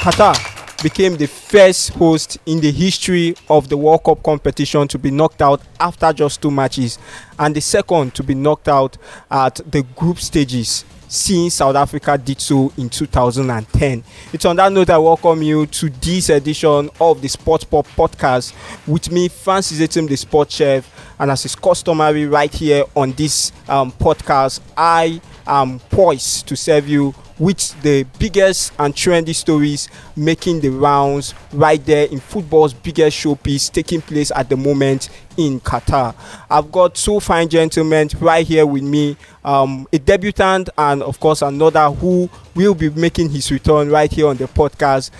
Qatar became the first host in the history of the World Cup competition to be knocked out after just 2 matches, and the second to be knocked out at the group stages since South Africa did so in 2010. It's on that note I welcome you to this edition of the Sports Pop podcast with me, Francis Etim, the sports chef, and as is customary right here on this podcast, I am poised to serve you with the biggest and trendy stories making the rounds right there in football's biggest showpiece taking place at the moment in Qatar. I've got two fine gentlemen right here with me, a debutant and of course another who will be making his return right here on the podcast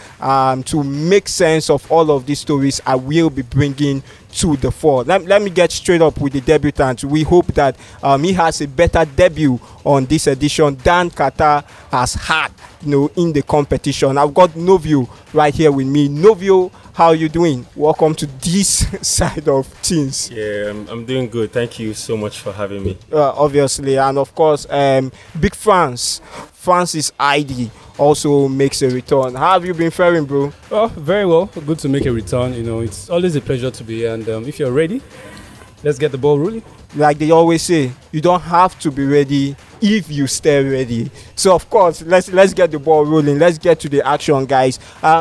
to make sense of all of these stories I will be bringing to the fore. Let me get straight up with the debutant. We hope that he has a better debut on this edition than Qatar has had, in the competition. I've got Novio right here with me. Novio, how are you doing? Welcome to this side of things. Yeah, I'm doing good. Thank you so much for having me. Obviously, and of course, Big Francis ID also makes a return. How have you been faring, bro? Oh, very well. Good to make a return. It's always a pleasure to be here. And if you're ready, let's get the ball rolling. Like they always say, you don't have to be ready if you stay ready. So of course, let's get the ball rolling. Let's get to the action, guys.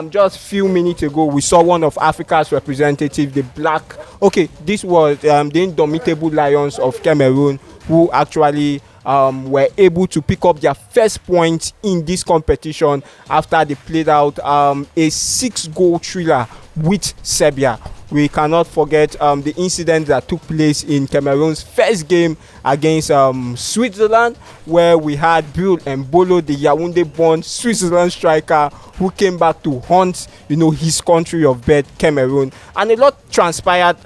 Just a few minutes ago, we saw one of Africa's representative, this was the indomitable Lions of Cameroon, who actually were able to pick up their first point in this competition after they played out a 6-goal thriller with Serbia. We cannot forget the incident that took place in Cameroon's first game against Switzerland, where we had Bril Mbolo, the Yaoundé-born Switzerland striker, who came back to haunt, his country of birth, Cameroon. And a lot transpired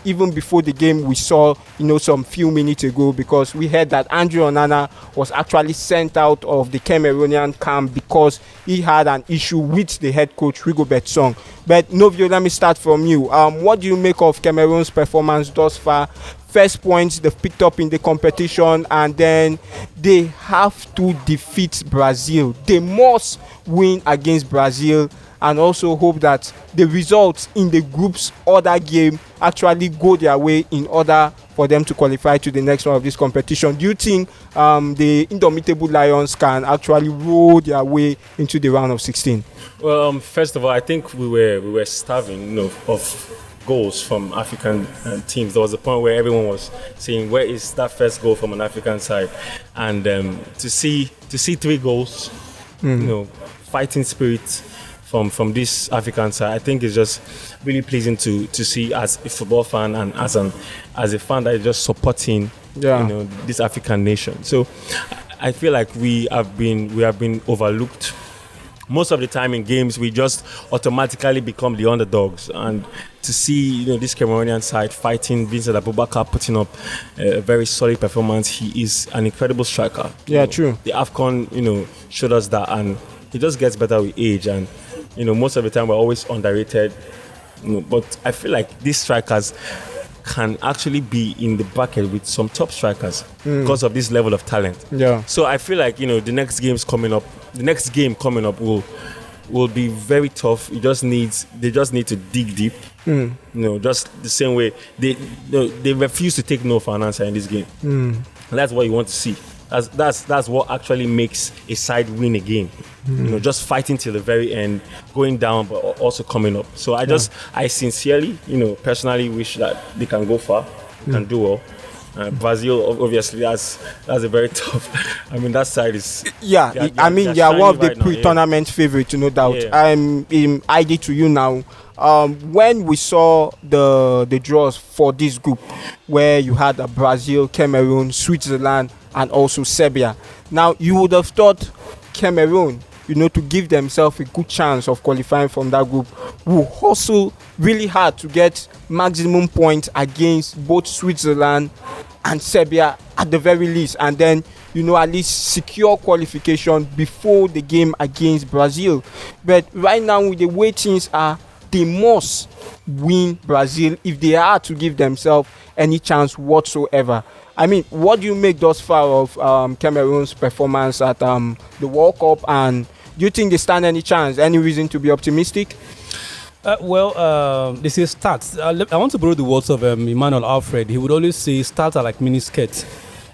even before the game we saw, some few minutes ago, because we heard that Andre Onana was actually sent out of the Cameroonian camp because he had an issue with the head coach, Rigobert Song. But Novio, let me start from you. What do you make of Cameroon's performance thus far? First points they've picked up in the competition, and then they have to defeat Brazil. They must win against Brazil and also hope that the results in the group's other game actually go their way in order for them to qualify to the next round of this competition. Do you think the indomitable Lions can actually roll their way into the round of 16? Well, first of all, I think we were starving, of goals from African teams. There was a point where everyone was saying, where is that first goal from an African side? And to see 3 goals, fighting spirit from this African side, I think is just really pleasing to see as a football fan and as a fan that is just supporting this African nation. So I feel like we have been overlooked. Most of the time in games, we just automatically become the underdogs. And to see, this Cameroonian side fighting, Vincent Abubakar putting up a very solid performance. He is an incredible striker. Yeah, true. The AFCON, showed us that, and he just gets better with age. And, most of the time we're always underrated. But I feel like these strikers can actually be in the bracket with some top strikers because of this level of talent. Yeah. So I feel like, the next game coming up will be very tough. They just need to dig deep. Just the same way they refuse to take no for an answer in this game. That's what you want to see. That's what actually makes a side win a game. Just fighting till the very end, going down but also coming up. So I sincerely, personally wish that they can go far, can do well. Brazil, obviously, that's a very tough. That side is. Yeah, they are one of the pre-tournament favorites, no doubt. Yeah. I'm ID to you now. When we saw the draws for this group, where you had Brazil, Cameroon, Switzerland, and also Serbia. Now you would have thought Cameroon, to give themselves a good chance of qualifying from that group, will hustle really hard to get maximum points against both Switzerland and Serbia at the very least, and then at least secure qualification before the game against Brazil. But right now, with the way things are, they must win Brazil if they are to give themselves any chance whatsoever. What do you make thus far of Cameroon's performance at the World Cup and Do you think they stand any chance? Any reason to be optimistic? They say stats. I want to borrow the words of Emmanuel Alfred. He would always say stats are like mini skirts.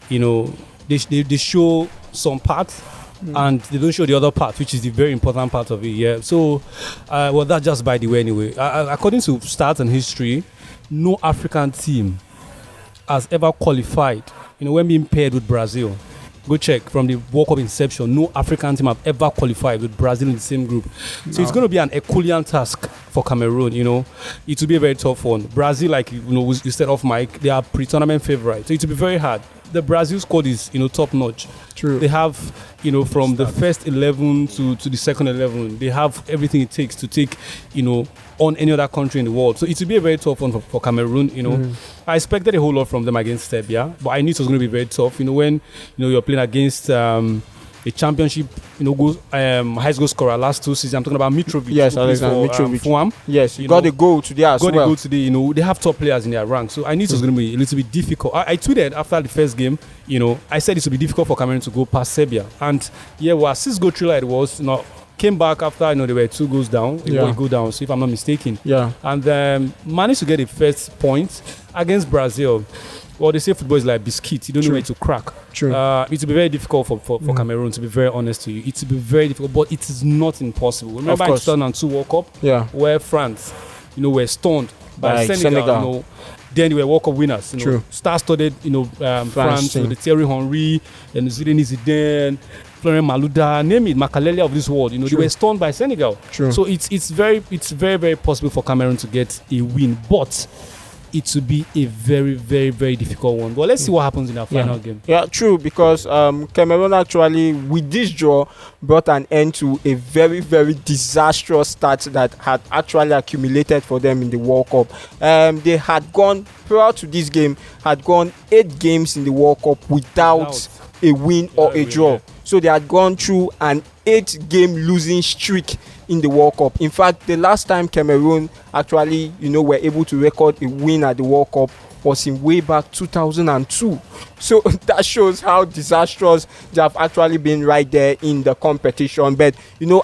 You know, they show some parts and they don't show the other part, which is the very important part of it. Yeah. So, that's just by the way anyway. According to stats and history, no African team has ever qualified, when being paired with Brazil. Go check from the World Cup inception. No African team have ever qualified with Brazil in the same group. So it's going to be an Herculean task for Cameroon. It will be a very tough one. Brazil, like you said off mic, they are pre-tournament favorites. So it will be very hard. The Brazil squad is top notch. True. They have from the first 11 to the second 11, they have everything it takes to take on any other country in the world. So it will be a very tough one for Cameroon. I expected a whole lot from them against Serbia, but I knew it was going to be very tough. When you're playing against a championship, highest goal scorer last 2 seasons. I'm talking about Mitrovic. Yes, Alexander Mitrovic. Fulham. Yes, you got the goal today as well. Got the goal today. They have top players in their rank, so I knew it was going to be a little bit difficult. I tweeted after the first game. I said it would be difficult for Cameroon to go past Serbia, and a 6-goal thriller it was. Came back after they were 2 goals down, a goal down. So if I'm not mistaken, and managed to get the first point against Brazil. Well, they say football is like biscuit. You don't know where to crack. True. It will be very difficult for Cameroon, to be very honest to you. It will be very difficult, but it is not impossible. Remember in 2002 World Cup, where France, were stunned by Senegal. Then they were World Cup winners. Star-studded, France with the Thierry Henry and Zidane, Florent Malouda, name it, Makalele of this world. They were stunned by Senegal. True. So it's very, very possible for Cameroon to get a win, but it will be a very, very, very difficult one. But let's see what happens in our final game. Yeah, true, because Cameroon actually, with this draw, brought an end to a very, very disastrous start that had actually accumulated for them in the World Cup. They had gone, prior to this game, had gone 8 games in the World Cup without a win or a draw. Yeah. So they had gone through an 8-game losing streak in the World Cup. In fact, the last time Cameroon actually, were able to record a win at the World Cup was in way back 2002. So that shows how disastrous they have actually been right there in the competition. But,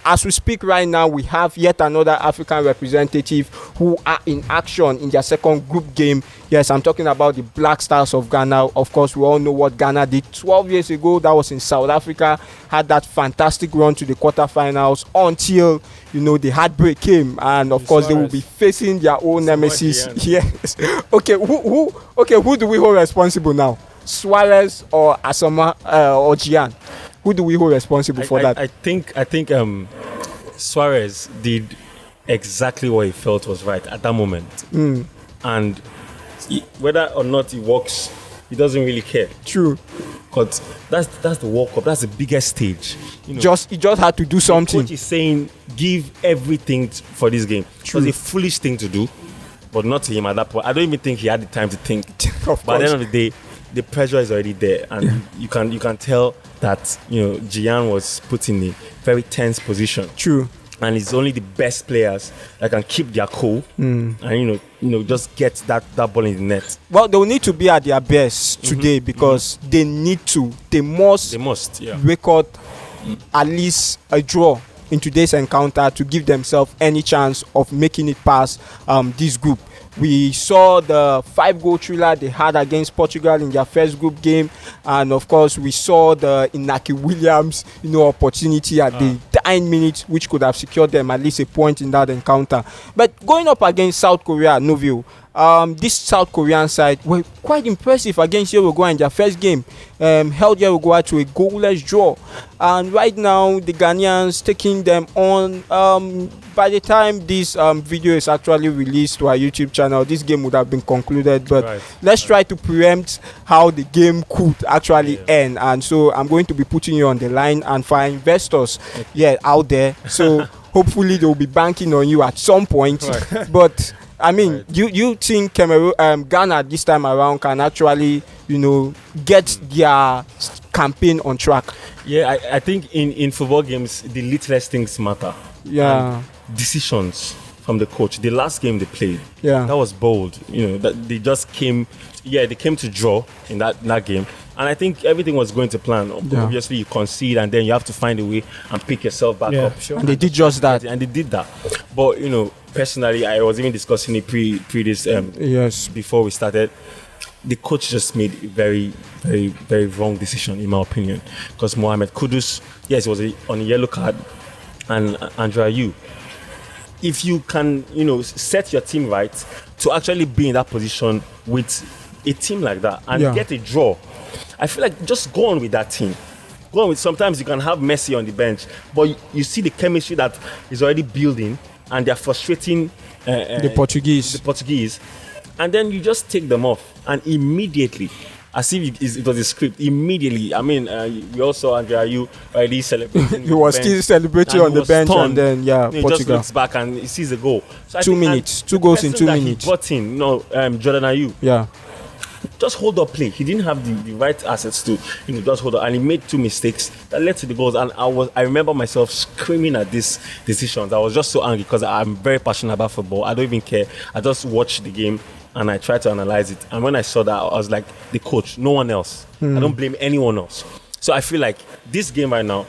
as we speak right now, we have yet another African representative who are in action in their second group game. Yes, I'm talking about the Black Stars of Ghana. Of course, we all know what Ghana did 12 years ago. That was in South Africa. Had that fantastic run to the quarterfinals until, the heartbreak came. And, of course, they will be facing their own nemesis. Yes. Okay, who do we hold responsible now? Suarez or Asama or Gian? Who do we hold responsible for that? I think Suarez did exactly what he felt was right at that moment. And whether or not it works, he doesn't really care. True. Because that's the World Cup. That's the biggest stage. He just had to do something. The coach is saying, give everything for this game. True. It was a foolish thing to do, but not to him at that point. I don't even think he had the time to think. By the end of the day, the pressure is already there, and you can tell that Gian was put in a very tense position. True. And it's only the best players that can keep their cool and just get that ball in the net. Well, they'll need to be at their best today because they must record at least a draw in today's encounter to give themselves any chance of making it past this group. We saw the 5-goal thriller they had against Portugal in their first group game, and of course we saw the Inaki Williams opportunity at the 9 minutes, which could have secured them at least a point in that encounter. But going up against South Korea, Novio, this South Korean side were quite impressive against Uruguay in their first game. Held Uruguay to a goalless draw, and right now the Ghanaians taking them on. By the time this video is actually released to our YouTube channel, this game would have been concluded. But let's try to preempt how the game could actually end. And so I'm going to be putting you on the line, and for our investors out there, so hopefully they will be banking on you at some point. But I mean, you think Ghana this time around can actually, get their campaign on track? Yeah, I think in football games, the littlest things matter. Yeah. And decisions from the coach. The last game they played, that was bold. That they just came. They came to draw in that game. And I think everything was going to plan. Obviously, you concede, and then you have to find a way and pick yourself back up. Sure. And they did just that. And they did that. But personally, I was even discussing it pre this Yes. before we started. The coach just made a very, very, very wrong decision, in my opinion. Because Mohamed Kudus, yes, it was on a yellow card, and Andrea Yu. If you can, set your team right to actually be in that position with a team like that and get a draw, I feel like just go on with that team. Go on with. Sometimes you can have Messi on the bench, but you see the chemistry that is already building, and they're frustrating The Portuguese. And then you just take them off, and immediately, as if it was a script, immediately. I mean, we also Andrea Yu already celebrating. He was still celebrating on the bench, and then He Portugal just looks back and he sees a goal. So 2 minutes, 2 goals in 2 minutes. He brought in, Jordan Ayew. Yeah. Just hold up play. He didn't have the right assets to, just hold up, and he made 2 mistakes that led to the goals. And I remember myself screaming at these decisions. I was just so angry because I'm very passionate about football. I don't even care. I just watch the game and I try to analyze it. And when I saw that, I was like, the coach, no one else. I don't blame anyone else. So I feel like this game right now,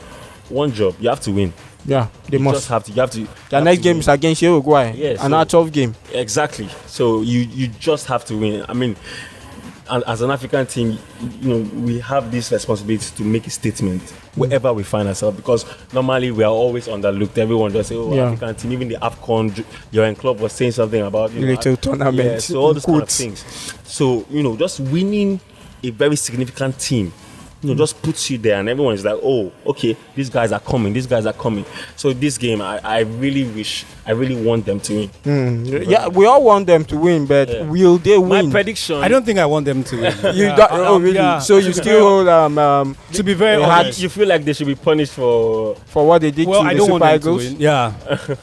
one job, you have to win. Yeah, they must. Just have to. You have to. The next game is against Uruguay. Yeah, another tough game. Exactly. So you just have to win. I mean, and as an African team, we have this responsibility to make a statement wherever we find ourselves, because normally we are always underlooked. Everyone just say, African team, even the AFCON, your club was saying something about little tournament. Yeah, so all those kind of things. So just winning a very significant team, just puts you there, and everyone is like, oh, okay, these guys are coming. So this game, I really want them to win. Yeah, we all want them to win, but will they win? My prediction. I don't think I want them to win. Oh, really? Yeah. So you still hold To be very honest, you feel like they should be punished for what they did to I the don't Super want them to Eagles? win. Yeah.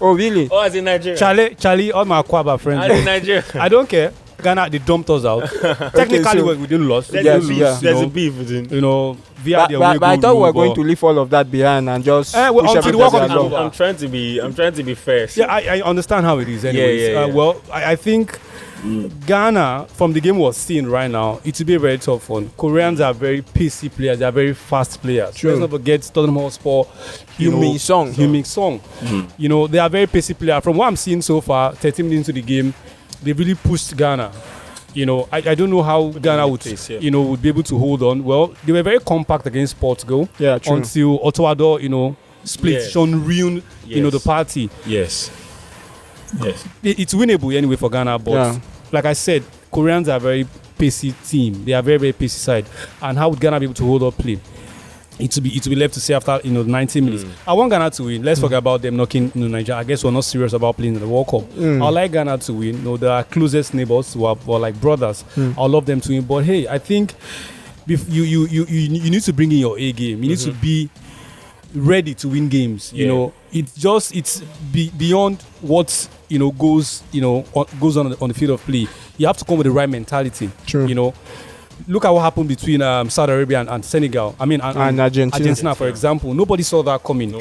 Oh, really? Oh, as in Nigeria. Charlie, all my Aquaba friends. As in Nigeria. I don't care. Ghana, they dumped us out. Technically, so we didn't lose. There's Yes, a beef within. Via the away But I thought we were goal, going to leave all of that behind and just well, push until the everybody World Cup is along. over. I'm trying to be fair. Yeah, I understand how it is. Anyways, Yeah. well, I think Ghana, from the game we're seeing right now, it will be a very tough one. Koreans are very pacey players. They are very fast players. True. Let's not forget Tottenham Hotspur. Heung-min Son. Heung-min Son. They are very pacey players. From what I'm seeing so far, 13 minutes into the game, they really pushed Ghana. I don't know how Ghana would, would be able to hold on. Well, they were very compact against Portugal. Yeah, true. Until Otoado, split. Yes. Sean ruined, Yes. the party. Yes. It's winnable anyway for Ghana, but like I said, Koreans are a very pacey team. They are very, very pacey side. And how would Ghana be able to hold up play? It will be left to see after 90 minutes. I want Ghana to win. Let's forget about them knocking Nigeria. I guess we're not serious about playing in the World Cup. I like Ghana to win. They are closest neighbors who are like brothers. I love them to win. But hey, I think you need to bring in your A game. You need to be ready to win games. It's beyond what goes on the field of play. You have to come with the right mentality. True. Look at what happened between Saudi Arabia and Senegal. I mean, and Argentina, for example. Nobody saw that coming.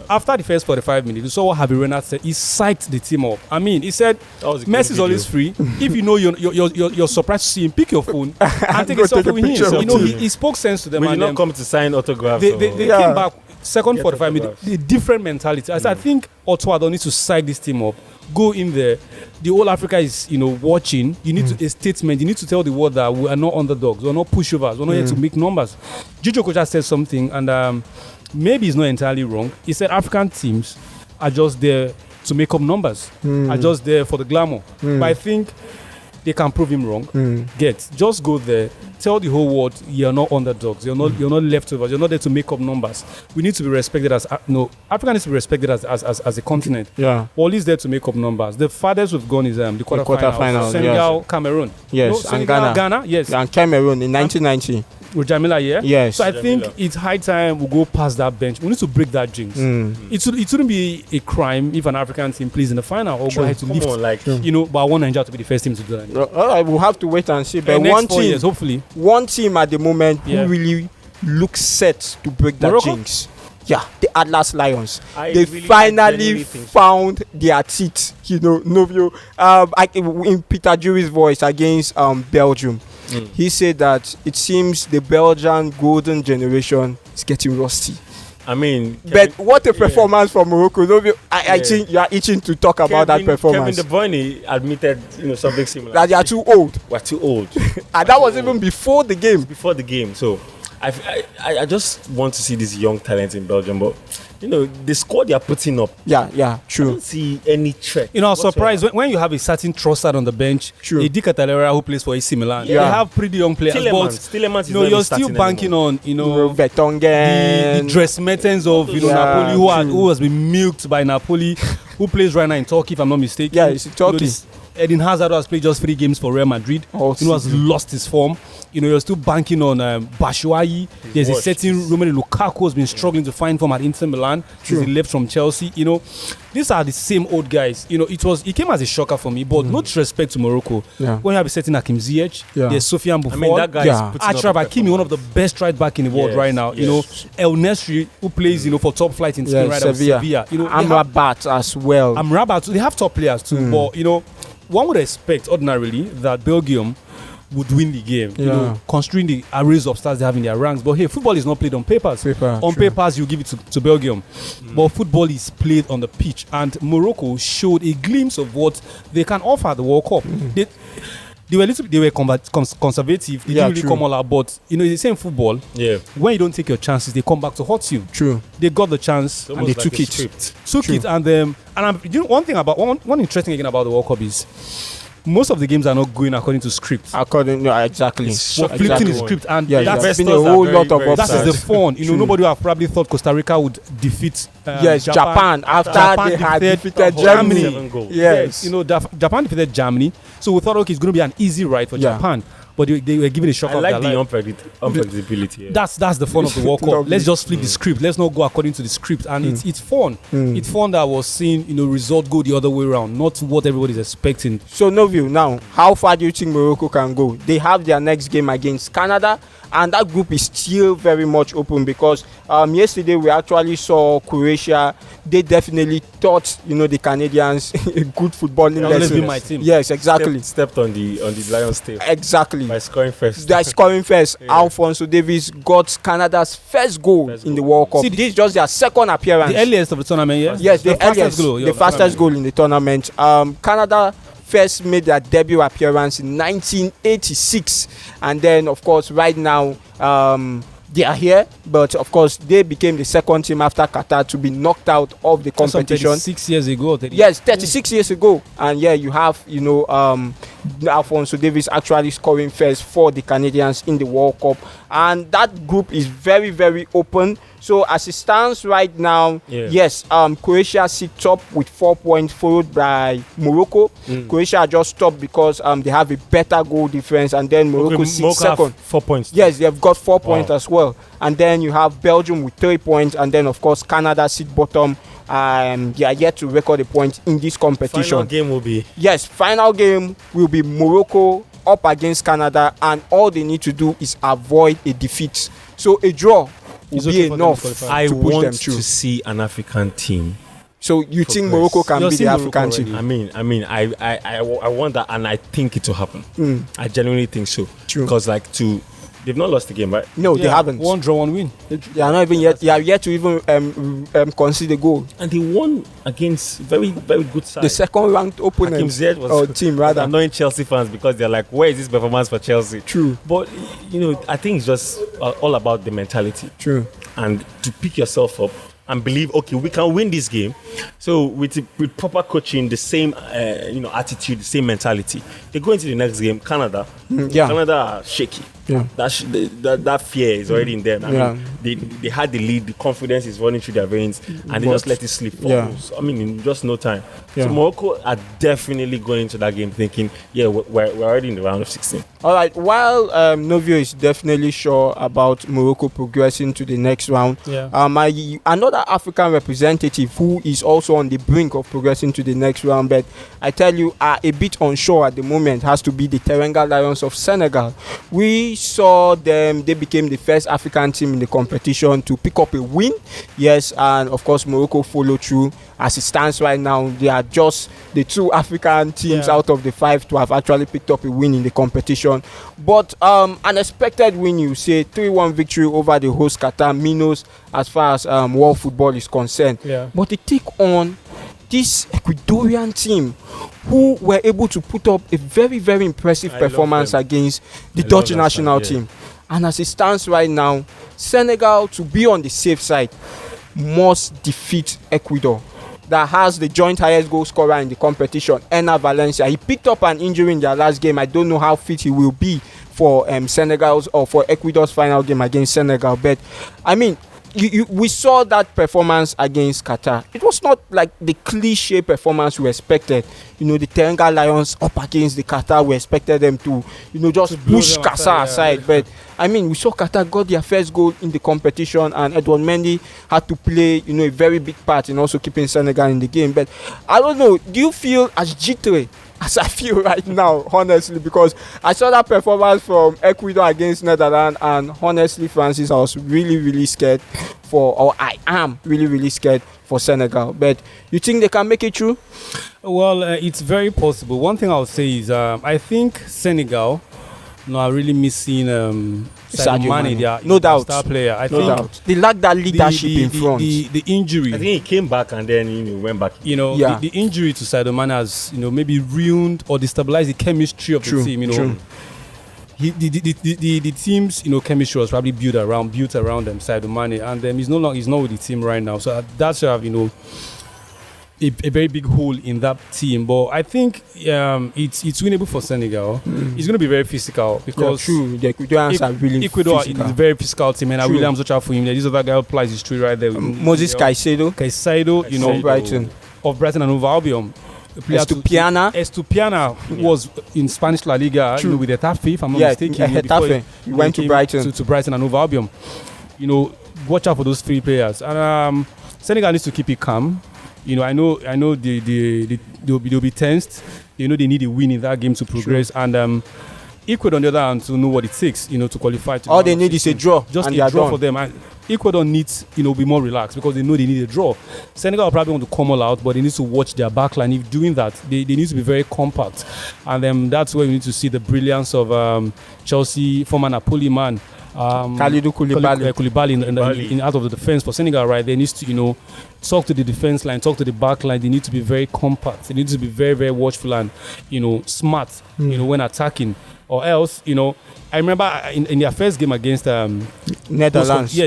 After the first 45 minutes, you saw what Javi Renard said. He psyched the team up. I mean, he said, Messi is always free. If you know you're surprised to see him, pick your phone and take a selfie with him. He spoke sense to them. We did not come to sign autographs. They came back second 45 minutes. The different mentality. I think Otoado needs to psych this team up. Go in there. The whole Africa is, watching. You need a statement. You need to tell the world that we are not underdogs. We're not pushovers. We're not here to make numbers. Jojo Kocha said something, and maybe he's not entirely wrong. He said African teams are just there to make up numbers. Are just there for the glamour. But I think they can prove him wrong. Just go there. Tell the whole world you're not underdogs. You're not leftovers. You're not there to make up numbers. We need to be respected as Africa needs to be respected as a continent. Yeah. All is there to make up numbers. The farthest we've gone is the quarterfinals. Senegal, Cameroon. Yes, Senegal, and Ghana. Yes. And Cameroon in 1990. With Jamila, yeah? Yes. So I think it's high time we go past that bench. We need to break that jinx. It shouldn't be a crime if an African team plays in the final or go ahead to lift. But I want Nigeria to be the first team to do that. We'll have to wait and see. But next 4 years, hopefully. One team at the moment who really looks set to break that Morocco? jinx. Yeah, the Atlas Lions. I They really finally think so. found their teeth. Novio, in Peter Jury's voice against Belgium. He said that it seems the Belgian golden generation is getting rusty. I mean, But what a performance from Morocco. I think you are itching to talk about that performance. Kevin De Bruyne admitted, something similar. That they are too old. We're too old. And that was even before the game. Before the game. So I just want to see this young talent in Belgium, but the squad they are putting up. Yeah, I true. don't see any threat. I was surprised when you have a certain Trossard on the bench, True. a Di Catalera who plays for AC Milan. Yeah. They have pretty young players, Tillemans is not you're even still starting banking anymore. on Vertonghen. the dress mertens of Yeah, Napoli who has been milked by Napoli, who plays right now in Turkey if I'm not mistaken. Yeah, it's in Turkey. Eden Hazard has played just 3 games for Real Madrid. Has lost his form. You're still banking on Batshuayi. There's a certain Romelu Lukaku has been struggling to find form at Inter Milan. He left from Chelsea. These are the same old guys. It came as a shocker for me, but no disrespect to Morocco. Yeah. When you have a certain Hakim Ziyech, there's Sofiane Buffon. I mean, that guy is putting Achraf up a Hakimi, one of the best right back in the world right now. El Nesri, who plays for top flight in Spain right now, Sevilla. Amrabat as well. Amrabat, they have top players too, but one would expect ordinarily that Belgium would win the game, considering the arrays of stars they have in their ranks. But hey, football is not played on papers. On papers, you give it to Belgium. But football is played on the pitch. And Morocco showed a glimpse of what they can offer at the World Cup. They were conservative. They didn't really come all out. But, it's the same football. Yeah. When you don't take your chances, they come back to hurt you. True. They got the chance and they took it. And one interesting thing about the World Cup is most of the games are not going according to script. Exactly. Flipping the script, and that's been a whole lot of that is the fun. Nobody would have probably thought Costa Rica would defeat Japan after they had defeated Germany. Yes. Japan defeated Germany, so we thought, okay, it's going to be an easy ride for Japan. But they were given a shock of their life. Unpredictability. Yeah. That's the fun of the World Cup. Let's just flip the script. Let's not go according to the script. And it's fun. It's fun that was seeing result go the other way around, not what everybody's expecting. So Novio, now, how far do you think Morocco can go? They have their next game against Canada, and that group is still very much open because yesterday we actually saw Croatia. They definitely taught the Canadians a good footballing lesson. Be my team. Yes, exactly. Stepped on the Lions' tail. Exactly. By scoring first. Alphonso Davies got Canada's first goal in the World Cup. See, this is just their second appearance. The earliest of the tournament, yeah? Yes, the fastest goal in the tournament. Canada first made their debut appearance in 1986, and then of course right now they are here, but of course they became the second team after Qatar to be knocked out of the competition. 36 years ago. 36 years ago, and you have Alphonso Davies actually scoring first for the Canadians in the World Cup, and that group is very, very open. So as it stands right now, Croatia sits top with 4 points, followed by Morocco. Croatia just top because they have a better goal difference, and then Morocco sits second. 4 points. Yes, they have got 4 points as well. And then you have Belgium with 3 points, and then of course Canada sit bottom. They are yet to record a point in this competition. Final game will be Morocco up against Canada, and all they need to do is avoid a defeat. So a draw will be enough. I want to see an African team. So you think Morocco can be the African team? I mean, I want that, and I think it will happen. I genuinely think so. Because they've not lost the game, right? No, they haven't. 1 draw, 1 win. They are not even yet. They are yet to even concede a goal. And they won against very, very good side. The second ranked opponent team rather. Annoying Chelsea fans because they're like, where is this performance for Chelsea? True. But I think it's just all about the mentality. True. And to pick yourself up and believe, okay, we can win this game. So with proper coaching, the same attitude, the same mentality, they go into the next game. Canada are shaky. Yeah. That fear is already in them. I mean, they had the lead, the confidence is running through their veins, and they just let it slip. I mean, in just no time. So Morocco are definitely going into that game thinking, we're already in the round of 16. All right. While Novio is definitely sure about Morocco progressing to the next round, another African representative who is also on the brink of progressing to the next round, but I tell you are a bit unsure at the moment, has to be the Teranga Lions of Senegal. We saw them. They became the first African team in the competition to pick up a win. Yes, and of course Morocco followed through. As it stands right now, they are just the 2 African teams out of the 5 to have actually picked up a win in the competition. But unexpected win, you say, 3-1 victory over the host Qatar Minos as far as world football is concerned. Yeah. But they take on this Ecuadorian team who were able to put up a very, very impressive performance against the Dutch national team. And as it stands right now, Senegal, to be on the safe side, must defeat Ecuador, that has the joint highest goal scorer in the competition, Enner Valencia. He picked up an injury in their last game. I don't know how fit he will be for Senegal's or for Ecuador's final game against Senegal. But I mean, we saw that performance against Qatar. It was not like the cliche performance we expected. You know, the Teranga Lions up against the Qatar, we expected them to, you know, just push Qatar aside. But I mean, we saw Qatar got their first goal in the competition, and Edouard Mendy had to play, you know, a very big part in also keeping Senegal in the game. But I don't know, do you feel as jittery as I feel right now, honestly? Because I saw that performance from Ecuador against Netherlands, and honestly, Francis, I was really, really scared I am really, really scared for Senegal. But you think they can make it through? Well, it's very possible. One thing I'll say is I think Senegal are really missing Sadio Mane, their star player. I think they lack that leadership in front. The injury. I think he came back and then went back. You know, the injury to Sadio Mane has, you know, maybe ruined or destabilized the chemistry of the team. You know, the team's, you know, chemistry was probably built around them, Sadio Mane, and he's not with the team right now. So that should have, you know, a very big hole in that team. But I think it's winnable for Senegal. It's going to be very physical because the Ecuadorians are really Ecuador physical. is a very physical team, and I really am such out for him. This other guy who plays his tree right there. Moses Caicedo, you know, of Brighton and Hove Albion. Estupiana was in Spanish La Liga, you know, with Getafe, if I'm not mistaken. He went to Brighton. To Brighton and Hove Albion. You know, watch out for those 3 players. And Senegal needs to keep it calm. You know, I know they'll be tensed. You know, they need a win in that game to progress. And Ecuador, on the other hand, to know what it takes, you know, to qualify. All they need is a draw. Just a draw for them. And Ecuador needs, you know, be more relaxed because they know they need a draw. Senegal probably want to come all out, but they need to watch their backline. If doing that, they need to be very compact. And that's where we need to see the brilliance of Chelsea former Napoli man. Kalidou Koulibaly in out of the defense for Senegal, right? They need to, you know, talk to the defense line, talk to the back line. They need to be very compact. They need to be very, very watchful and, you know, smart, you know, when attacking. Or else, you know, I remember in their first game against Netherlands.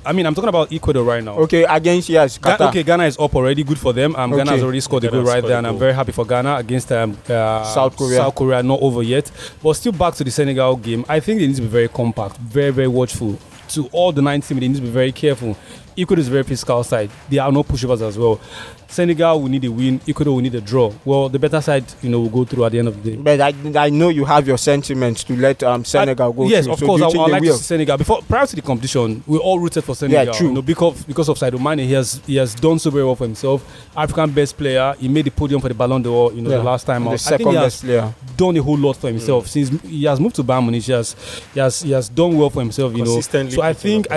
I'm talking about Ecuador right now. Okay, against Qatar. Ghana is up already. Good for them. Ghana has already scored a goal right there, and I'm very happy for Ghana against South Korea. Not over yet, but still back to the Senegal game. I think they need to be very compact, very, very watchful. To all the 9 teams, they need to be very careful. Ecuador is very physical side. They are no pushovers as well. Senegal will need a win. Ecuador will need a draw. Well, the better side, you know, will go through at the end of the day. But I know you have your sentiments to let Senegal go. Yes, through. Of course. I would like to see Senegal. Prior to the competition, we all rooted for Senegal. Yeah, true. You know, because of Sadio Mane, he has done so very well for himself. African best player. He made the podium for the Ballon d'Or. You know, the last time out. The second best player. Done a whole lot for himself since he has moved to Bayern Munich. He has done well for himself. You know, so I think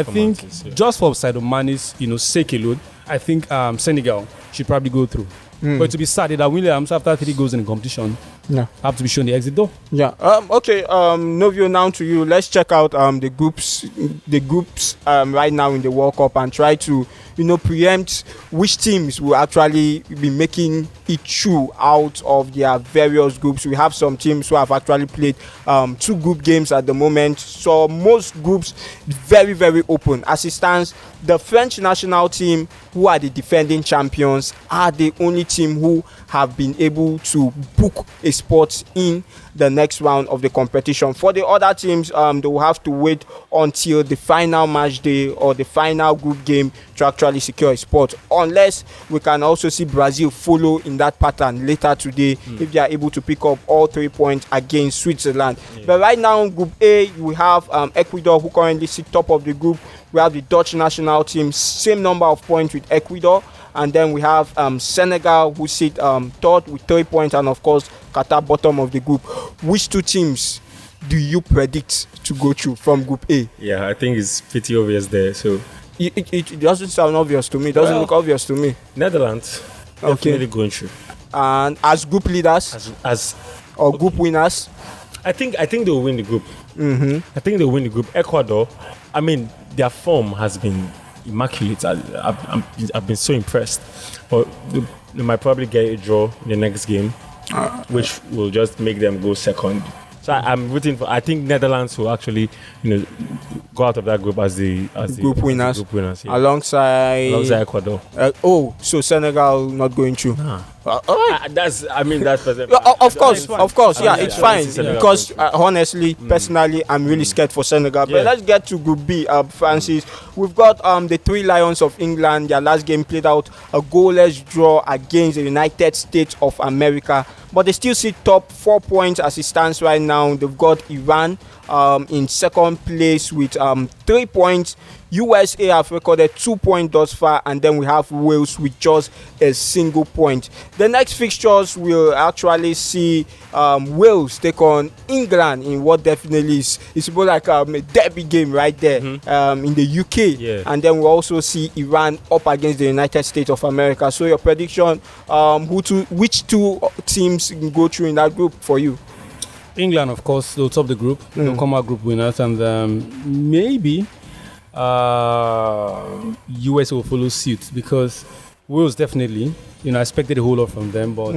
just for Sadio Mane's, you know, sake alone, I think Senegal should probably go through. But to be sad that Williams, after 3 goals in the competition, have to be shown the exit door. Okay. Novio, now to you. Let's check out the groups right now in the World Cup and try to, you know, preempt which teams will actually be making it through out of their various groups. We have some teams who have actually played 2 group games at the moment. So most groups very, very open. As it stands, the French national team, who are the defending champions, are the only team who have been able to book a spot in the next round of the competition. For the other teams, they will have to wait until the final match day or the final group game to actually secure a spot, unless we can also see Brazil follow in that pattern later today if they are able to pick up all 3 points against Switzerland. But right now in Group A, we have Ecuador, who currently sit top of the group. We have the Dutch national team, same number of points with Ecuador. And then we have Senegal, who sit third with 3 points, and of course Qatar bottom of the group. Which 2 teams do you predict to go through from Group A? Yeah, I think it's pretty obvious there. So It doesn't sound obvious to me. It doesn't look obvious to me. Netherlands definitely going through. And as group leaders As or group winners, I think they'll win the group. I think they'll win the group. Ecuador, I mean, their form has been immaculate. I've been so impressed. But they might probably get a draw in the next game, which will just make them go second. So I'm rooting for. I think Netherlands will actually, go out of that group as the group winners, yeah. alongside Ecuador. So Senegal not going through. All right. That's perfect. Of course, yeah, it's fine Senegal because honestly, personally, I'm really scared for Senegal. But let's get to Group B, Francis. We've got the Three Lions of England. Their last game played out a goalless draw against the United States of America, but they still sit top 4 points as it stands right now. They've got Iran in second place with 3 points. USA have recorded 2 points thus far, and then we have Wales with just a single point. The next fixtures will actually see Wales take on England in what definitely is more like a derby game right there in the UK. Yeah. And then we'll also see Iran up against the United States of America. So your prediction, which two teams can go through in that group for you? England, of course, they'll top the group. They'll come out group winners, and maybe US will follow suit, because Wales definitely, I expected a whole lot from them, but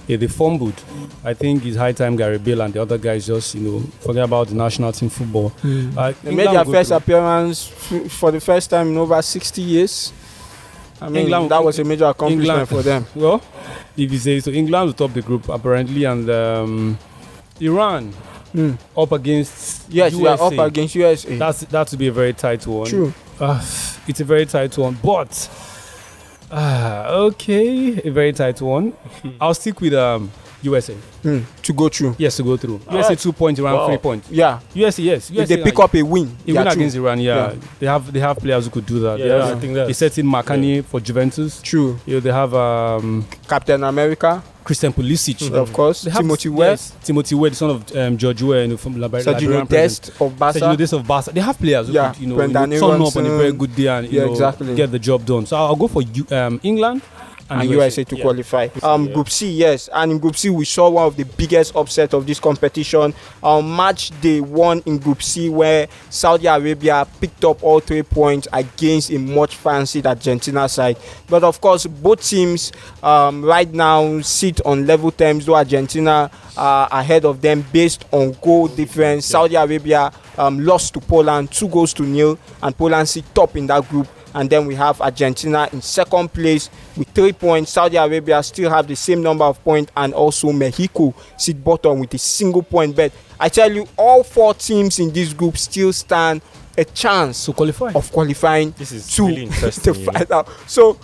they fumbled. I think it's high time Gary Bale and the other guys just, forget about the national team football. They made their first appearance for the first time in over 60 years. I mean, that was a major accomplishment for them. Well, if you say so, England will top the group apparently, and Iran up against USA. Yeah, up against USA. That would be a very tight one. True. It's a very tight one, but okay, a very tight one. I'll stick with USA to go through. Yes, to go through. USA 2 points, Iran 3 points. Yeah. USA, yes. If they pick up a win, against Iran, they have players who could do that. Yeah, I think that. They set in Makani for Juventus. True. They have Captain America. Christian Pulisic, of course. Timothy Weah. Yes, Timothy Weah, the son of George Weah, from Sergio Dest of Barca. Sergio Dest of Barca. They have players who could, Brendan turn up on a very good day and exactly. get the job done. So I'll go for England and USA to qualify. Group C, yes. And in Group C, we saw one of the biggest upsets of this competition. Match day 1 in Group C, where Saudi Arabia picked up all 3 points against a much fancied Argentina side. But of course, both teams right now sit on level terms, though Argentina are ahead of them based on goal difference. Saudi Arabia lost to Poland 2-0, and Poland sit top in that group. And then we have Argentina in second place with 3 points. Saudi Arabia still have the same number of points, and also Mexico sit bottom with a single point. But I tell you, all 4 teams in this group still stand a chance to qualify. Of qualifying. This is to, really interesting. to fight out. So,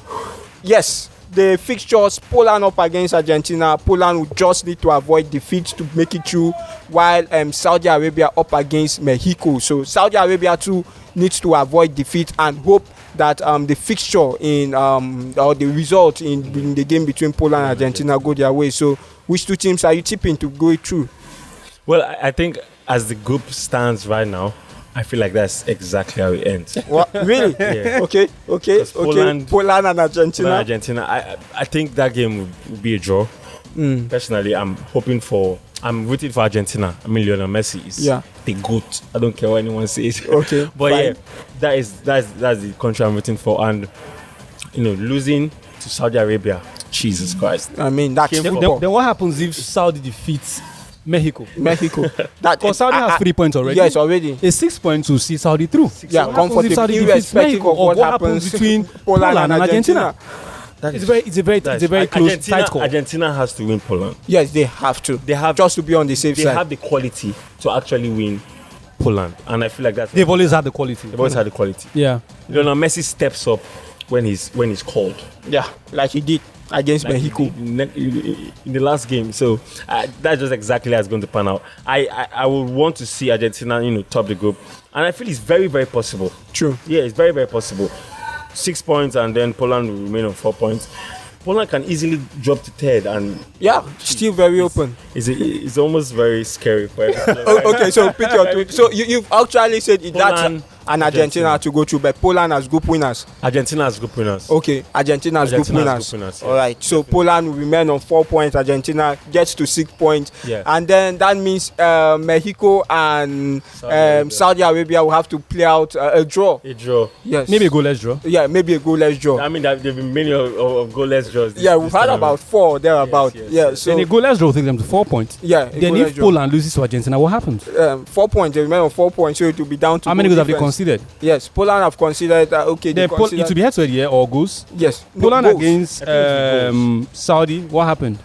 yes, the fixtures, Poland up against Argentina. Poland would just need to avoid defeat to make it through, while Saudi Arabia up against Mexico. So Saudi Arabia too needs to avoid defeat and hope that the fixture in or the result in the game between Poland and Argentina go their way. So which two teams are you tipping to go through? Well, I think as the group stands right now, I feel like that's exactly how it ends. What? Really? Yeah. Okay. Poland and Argentina. I think that game will be a draw. Personally, I'm rooting for Argentina. I mean, Lionel Messi is the GOAT. I don't care what anyone says. Okay. But fine. that's the country I'm rooting for. And losing to Saudi Arabia, Jesus Christ. I mean, that's then what happens if Saudi defeats Mexico? Because Saudi has 3 points already. Yes, already. It's 6 points to see Saudi through. Comfortably, irrespective of what happens between Poland and Argentina. It's a very close, tight call. Argentina has to win Poland. Yes, they have to. They have just to be on the safe side. They have the quality to actually win Poland, and I feel like they've always had the quality. They've always had the quality. Yeah. Messi steps up when he's called. Yeah, like he did against Mexico in the last game. So that's just exactly how it's going to pan out. I would want to see Argentina, top the group, and I feel it's very, very possible. True. Yeah, it's very, very possible. 6 points, and then Poland will remain on 4 points. Poland can easily drop to third, and Yeah, still very open. it's almost very scary for everyone. Okay, so pick your two. So you've actually said that's Poland, an Argentina to go through, but Poland as group winners. Argentina as group winners. Okay, Argentina as group Argentina winners. as group winners, yeah. All right, so Poland will remain on 4 points. Argentina gets to 6 points. Yeah. And then that means Mexico and Saudi Arabia will have to play out a draw. A draw. Yes. Maybe a goalless draw. Yeah, maybe a goalless draw. I mean, there have been many of goalless draws. Yeah, we've had about 4 thereabout. Yes, Yeah, yes. so Then a goalless draw will take them to 4 points. yeah, a Then goalless if draw. Poland loses to Argentina, what happens? 4 points, they remain on 4 points, so it will be down to How many goal goals have they difference. conceded? Yes, Poland have considered okay. They Then it will considered, be head-to-head, yeah, or goals. yes, no, Poland goals. against I think it Saudi. What happened?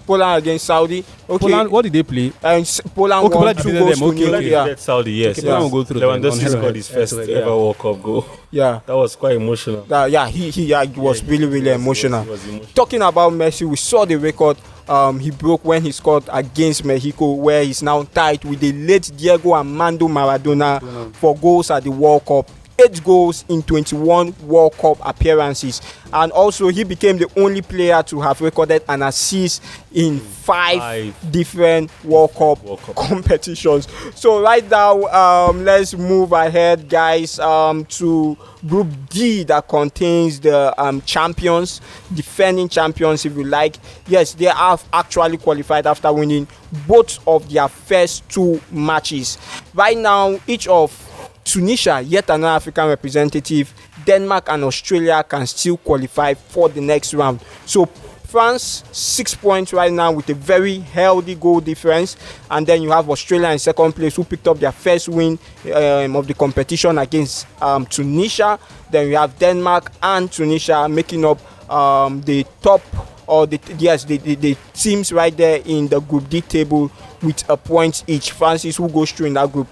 Poland against Saudi. Okay, Poland. What did they play? and Poland Okay, won Poland 2 defeated goals them, to okay, nil. okay. Yeah, Saudi, yes. Okay, Poland will go through them on Lewandowski head-to-head. scored his first Head-to-head, ever World Cup goal. yeah. That was quite emotional. It was really emotional. It was emotional. Talking about Messi, we saw the record he broke when he scored against Mexico, where he's now tied with the late Diego Armando Maradona for goals at the World Cup. 8 goals in 21 World Cup appearances, and also he became the only player to have recorded an assist in 5 different World Cup competitions. So right now, let's move ahead, guys, to Group D that contains the champions, defending champions, if you like. Yes, they have actually qualified after winning both of their first 2 matches. Right now, each of Tunisia, yet another African representative, Denmark and Australia can still qualify for the next round. So France 6 points right now with a very healthy goal difference, and then you have Australia in second place, who picked up their first win of the competition against Tunisia. Then we have Denmark and Tunisia making up the top, or the teams right there in the Group D table with a point each. Francis, who goes through in that Group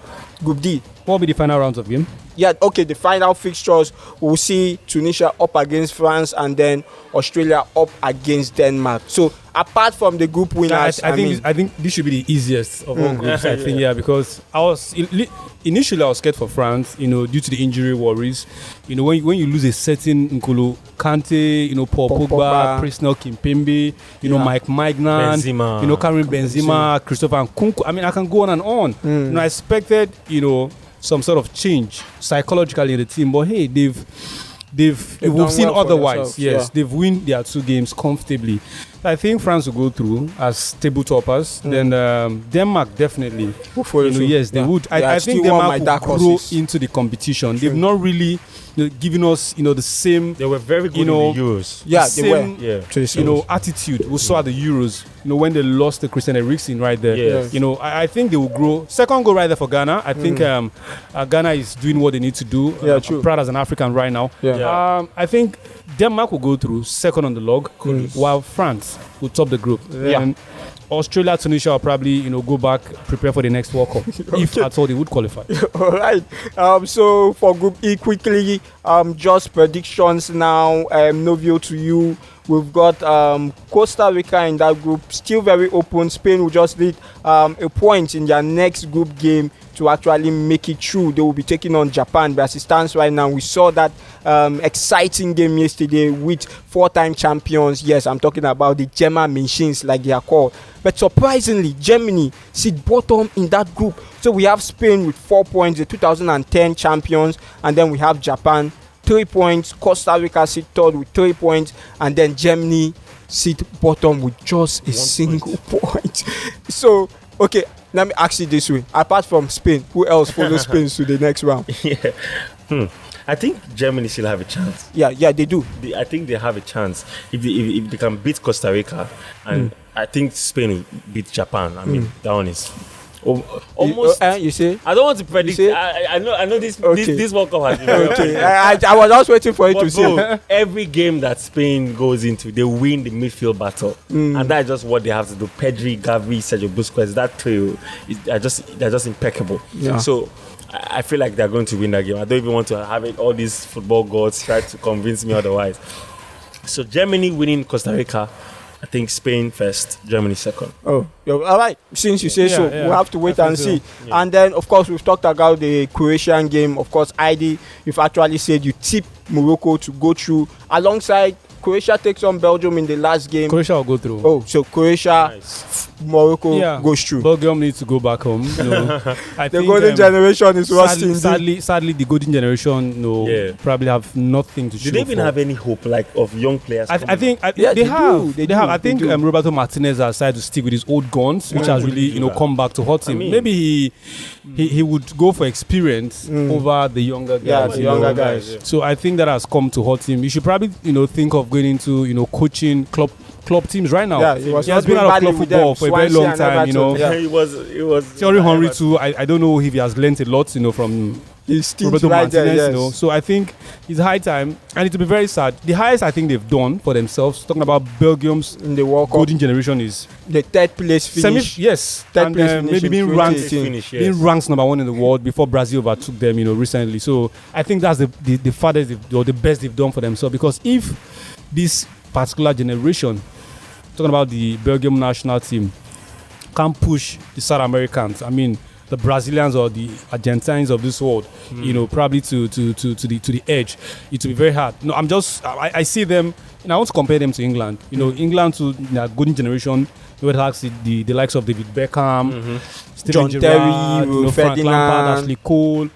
D? What will be the final rounds of game? Yeah, okay, the final fixtures, we'll see Tunisia up against France and then Australia up against Denmark. So apart from the group winners, I think this should be the easiest of all groups. I think, because initially I was scared for France, due to the injury worries. When you lose a certain N'Golo Kante, Paul Pogba, Presnel Kimpembe, Mike Maignan, Benzema, Karim Benzema, Christopher Nkunku. I mean, I can go on and on. I expected, some sort of change psychologically in the team, but hey, we've seen otherwise. Yes, they've won their 2 games comfortably. I think France will go through as table toppers. Then Denmark definitely. Yes, they would. I think Denmark will grow into the competition. They've not really given us, the same. They were very good in the Euros. Yeah, they were. Yeah. Attitude we saw at the Euros. When they lost to Christian Eriksen right there. Yes. I think they will grow. Second goal right there for Ghana. I think Ghana is doing what they need to do. Yeah, true. I'm proud as an African right now. Yeah. I think Denmark will go through second on the log, while France will top the group. And Australia, Tunisia will probably, go back, prepare for the next World Cup, if at all they would qualify. All right. So for Group E, quickly, just predictions now. Novio, to you. We've got Costa Rica in that group, still very open. Spain will just need a point in their next group game to actually make it through. They will be taking on Japan, but as it stands right now, we saw that exciting game yesterday with 4-time champions. Yes, I'm talking about the Gemma machines, like they are called. But surprisingly, Germany sit bottom in that group. So we have Spain with 4 points, the 2010 champions, and then we have Japan 3 points, Costa Rica sit third with 3 points, and then Germany sit bottom with just a single point. So, okay, let me ask you this way. Apart from Spain, who else follows Spain to the next round? I think Germany still have a chance. Yeah, they do. I think they have a chance if they can beat Costa Rica, and I think Spain will beat Japan. I mean, that one is almost. You say? I don't want to predict. I know this World Cup has been very okay. I was just waiting for you to say. Every game that Spain goes into, they win the midfield battle, and that's just what they have to do. Pedri, Gavi, Sergio Busquets, that trio, they're just impeccable. Yeah. So I feel like they're going to win that game. I don't even want to have it. All these football gods try to convince me otherwise. So Germany winning Costa Rica. I think Spain first, Germany second. Oh, all right. Since you say so, we'll have to wait and see. Yeah. And then, of course, we've talked about the Croatian game. Of course, ID, you've actually said you tip Morocco to go through alongside Croatia takes on Belgium in the last game. Croatia will go through. Oh, so Croatia, Morocco goes through. Belgium needs to go back home. I the think, golden generation is rusty. Sadly, the golden generation, probably have nothing to show. Do they even have any hope, like, of young players? I think they have. I think Roberto Martinez has decided to stick with his old guns, which has really, come back to hurt him. Maybe he would go for experience over the younger guys. Yeah, the younger guys. Yeah. So I think that has come to hurt him. He should probably, think of going into, coaching club teams right now. Yeah, he has been out of club football for a very long time. He was. Thierry Henry too. I don't know if he has learnt a lot, from Roberto Martinez. So I think it's high time, and it will be very sad. The highest I think they've done for themselves, talking about Belgium's in the World Cup golden generation, is the third place finish. Third place finish, maybe being ranked number 1 in the world before Brazil overtook them, recently. So I think that's the farthest or the best they've done for themselves, because if this particular generation, talking about the Belgium national team, can push the South Americans, the Brazilians or the Argentines of this world, probably to the edge, it will be very hard. No, I see them, and I want to compare them to England. England to the golden generation, you would have the likes of David Beckham, Steven John Gerrard, Terry, Frank Ferdinand, Lampard, Ashley Cole.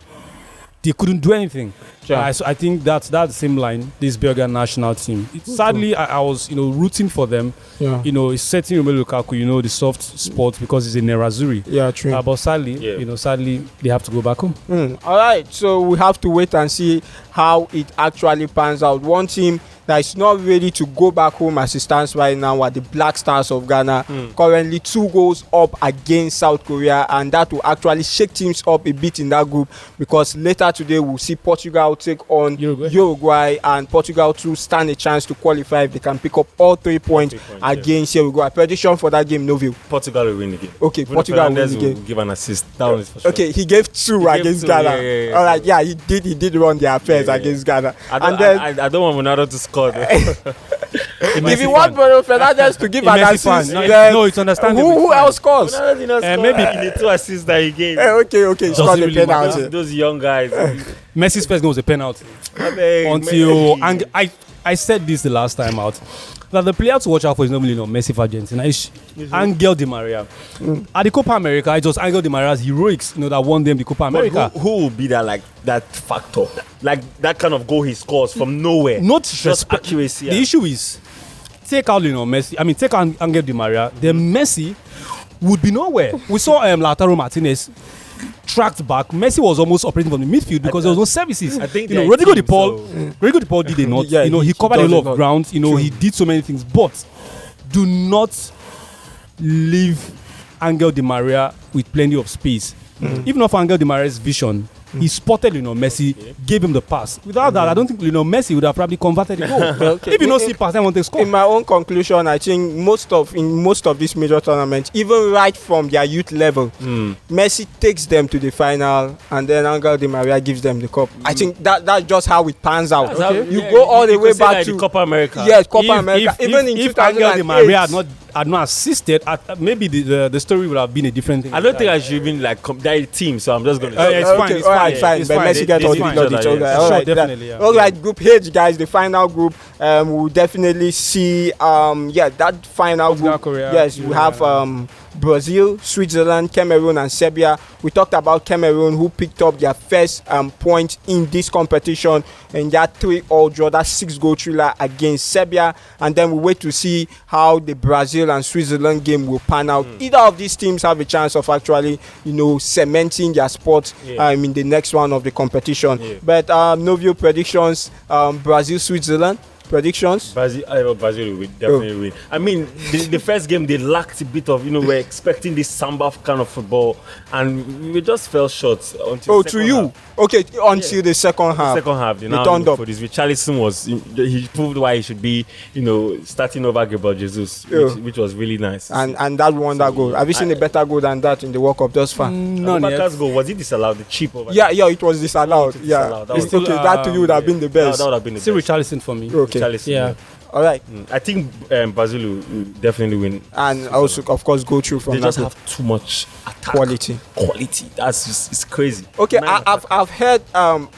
They couldn't do anything. Yeah. So I think that's the same line, this Belgian national team. Sadly, I was rooting for them. Yeah. It's setting Romelu Lukaku, the soft spot, because he's a Nerazzurri. Yeah, true. But sadly, they have to go back home. All right, so we have to wait and see how it actually pans out. One team that is not ready to go back home as it stands right now are the Black Stars of Ghana. Currently 2 goals up against South Korea, and that will actually shake teams up a bit in that group, because later today we'll see Portugal take on Uruguay, and Portugal to stand a chance to qualify if they can pick up all 3 points against Uruguay. Prediction for that game, Novio? Portugal will win the game. Okay, Portugal will win the game. Give an assist. That one is for sure. Okay, he gave 2 against Ghana. All right, he did run their affairs against Ghana. I don't want Ronaldo to score. If you want Bruno Fernandes to give an assist, no, it's understandable. Who else scores? Maybe in the 2 assists that he gave. Okay, score the penalty. Those young guys. Messi's first goal was a penalty. I said this the last time out, that the player to watch out for is normally Messi for Argentina. It's Angel Di Maria. At the Copa America, it was Angel Di Maria's heroics, that won them the Copa America. Who will be that factor? Like that kind of goal he scores from nowhere. Not just accuracy. The issue is, take out Messi. Take out Angel Di Maria. Then Messi would be nowhere. We saw Lautaro Martinez tracked back. Messi was almost operating from the midfield because there was no services. I think Rodrigo De Paul did a lot. He covered a lot of ground. He did so many things. But do not leave Angel Di Maria with plenty of space. Even if Angel Di Maria's vision, he spotted Messi, gave him the pass. Without that, I don't think Messi would have probably converted the goal. If you don't see pass, I want to score. In my own conclusion, I think in most of these major tournaments, even right from their youth level, Messi takes them to the final, and then Angel Di Maria gives them the cup. I think that's just how it pans out. You go all the way back to Copa America. Yes, Copa America. Even in 2008, Angel Di Maria had not assisted, maybe the story would have been a different thing. I don't think I should even they're a team, so I'm just going to say it's fine. But Messi gets all the blood. All right, Group H, guys, the final group. We'll definitely see that final group. Korea, yes, we have Brazil, Switzerland, Cameroon, and Serbia. We talked about Cameroon, who picked up their first point in this competition in that 3-all draw, that 6-goal thriller against Serbia. And then we wait to see how the Brazil and Switzerland game will pan out. Either of these teams have a chance of actually, cementing their spot in the next one of the competition. But Novio predictions, Brazil, Switzerland. Predictions? Brazil will definitely win. I mean, the first game they lacked a bit of, we're expecting this samba kind of football, and we just fell short until the second half. Okay, until the second half. The second half, they turned up. For this, Richarlison he proved why he should be, starting over Gabriel Jesus, which was really nice. And that won that goal. Have you seen a better goal than that in the World Cup thus far? None yet. Goal, was it disallowed? The cheap over? Yeah, it was disallowed. That to you would have been the best. That would have been the still best. Richarlison for me. Okay. Richarlison, Yeah. All right. I think Brazil will definitely win. And also, of course, go through from They that just group. have too much attack Quality. That's just, it's crazy. Okay, Man, I've heard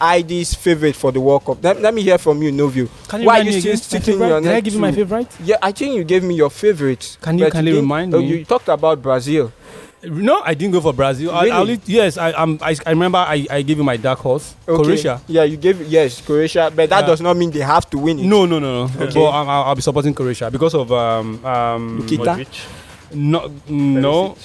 ID's favorite for the World Cup. Let me hear from you, Novio. Can you Why are remind you me still again? My sticking favorite? your Did I neck give you my to- favorite? Yeah, I think you gave me your favorite. Can you but kindly didn't- remind oh, me? You talked about Brazil. No, I didn't go for Brazil. Really? Yes, I remember I gave you my dark horse, Okay. Croatia. Yeah, you gave Croatia, but that Yeah. does not mean they have to win it. No. Okay. But I'll be supporting Croatia because of Lukita? Modric. no.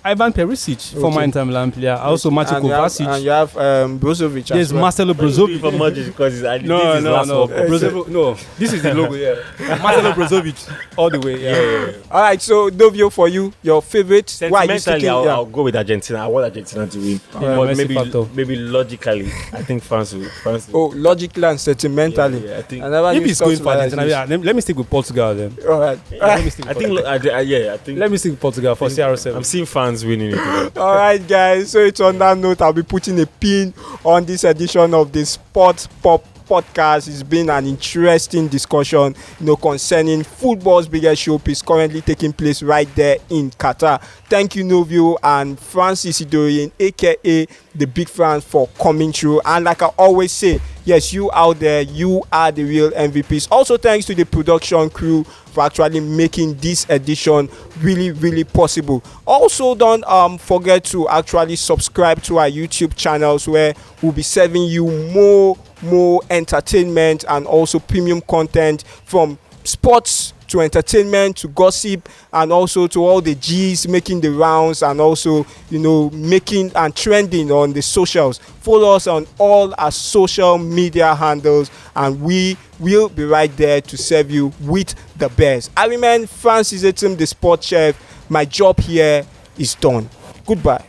Ivan Perisic, former Inter Milan player. Also Maciej And Kovacic. you have Brozovic There's as well. Marcelo Brozovic Brozovic. for Modric because this is No. last World Cup. Brozovic, no. This is the logo, yeah. Marcelo Brozovic, all the way, yeah. All right, so Novio, for you, your favorite. Why are you Sentimentally, sticking? I'll go with Argentina. I want Argentina to win. Yeah, But Messi factor. maybe logically, I think France will. Oh, logically and sentimentally. Yeah, I think. I never If knew it's going stuff for like Argentina, this. yeah, let me stick with Portugal then. All right. Let me stick with I think. Portugal. I think. Let me stick with Portugal for CR7. I'm seeing France winning it. All right, guys. So it's on that note, I'll be putting a pin on this edition of the Sports Pop podcast. It's been an interesting discussion, concerning football's biggest showpiece currently taking place right there in Qatar. Thank you, Novio and Francis Idorian, aka the Big France, for coming through. And like I always say, yes, you out there, you are the real MVPs. Also, thanks to the production crew for actually making this edition really, really possible. Also, don't forget to actually subscribe to our YouTube channels, where we'll be serving you more entertainment and also premium content, from sports to entertainment to gossip, and also to all the G's making the rounds, and also making and trending on the socials. Follow us on all our social media handles, and we will be right there to serve you with the best. I remain Francis Etim, the sports chef. My job here is done. Goodbye.